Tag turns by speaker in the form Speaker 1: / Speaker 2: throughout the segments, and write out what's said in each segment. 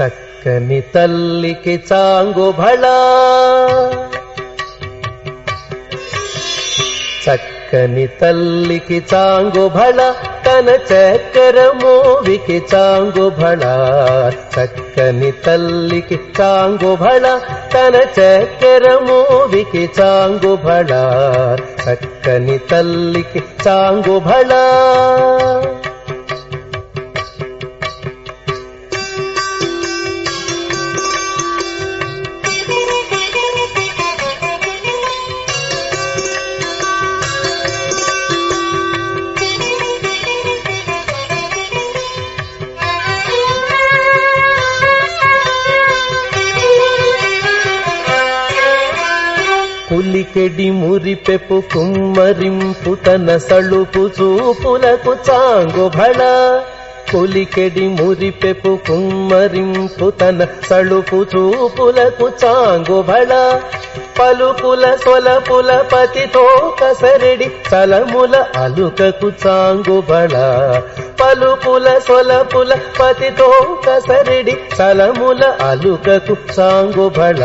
Speaker 1: చక్కని తల్లికి చాంగుబళ చక్కని తల్లికి చాంగుబళ తన చక్కెర మోవికి చాంగుబళ చక్కని తల్లికి చాంగుబళ తన చక్కెర మోవికి చాంగుబళ చక్కని తల్లికి చాంగుబళ పులికెడి మురిపెపు కుమ్మరింపు తన సళుపు చూపులకు చాంగుబళ పులికెడి మురిపెపు కుమ్మరింపు తన సళుపు చూపులకు చాంగుబళ పలుకుల సొలపుల పతితో కసరెడి చలముల అలుకకు చాంగుబళ పలుకుల సొలపుల పతితో కసరెడి చలముల అలుకకు చాంగుబళ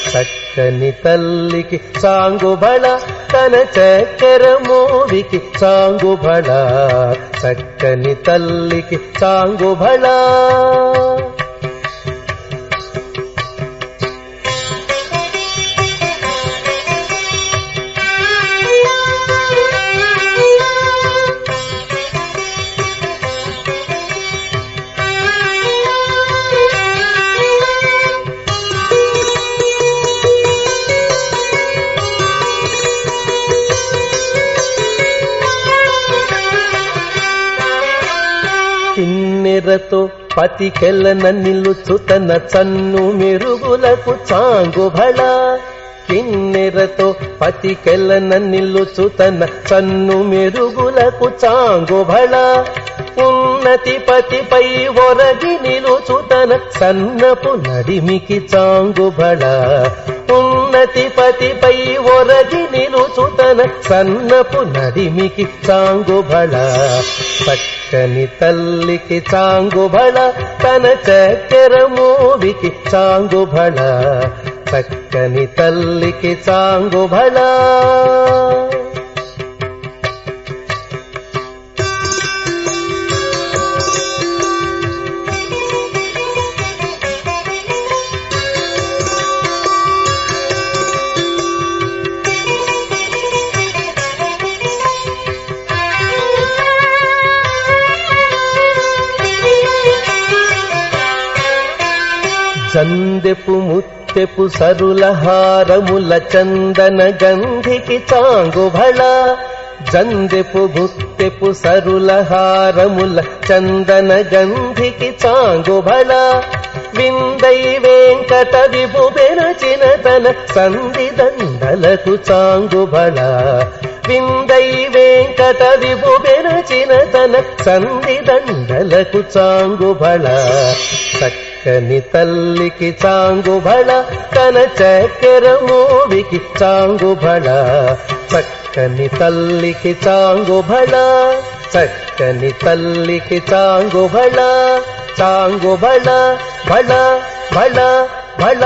Speaker 1: చక్కని తల్లికి చాంగుబళ తన చక్కెర మోవికి చాంగుబళ చక్కని తల్లికి చాంగుబళ కిన్నెరతో పతికెలన నిలుచు తన చన్ను మెరుగులకు చాంగుబళ కిన్నెరతో పతికెలన నిలుచు తన చన్ను మెరుగులకు చాంగుబళ ఉన్నతి పతిపై ఒరగి నిలుచు తన సన్నపు నడిమికి చాంగుబళ ఉన్నతి పతిపై ఒరగి నిలుచు తన సన్నపు నడిమికి చాంగుబళ చక్కని తల్లికి చాంగుబళ తన చక్కెర మోవికి చాంగుబళ చక్కని తల్లికి చాంగుబళ చందెపు ముత్తెపు సరుల హారముల చందన గంధికి చాంగుబళ జందెపు ముత్తెపు సరుల హారముల చందన గంధికి చాంగుబళ విందై వెంకట విభు బెరచిన తన సంధి దండలకు చాంగుబళ విందై వెంకట విభు బెరచిన తన సంధి దండలకు చాంగుబళ చక్కని తల్లికి చాంగుబళ తన చక్కెర మోవికి చాంగుబళ చక్కని తల్లికి చాంగుబళ చక్కని తల్లికి చాంగుబళ చాంగుబళ బళ బళ బళ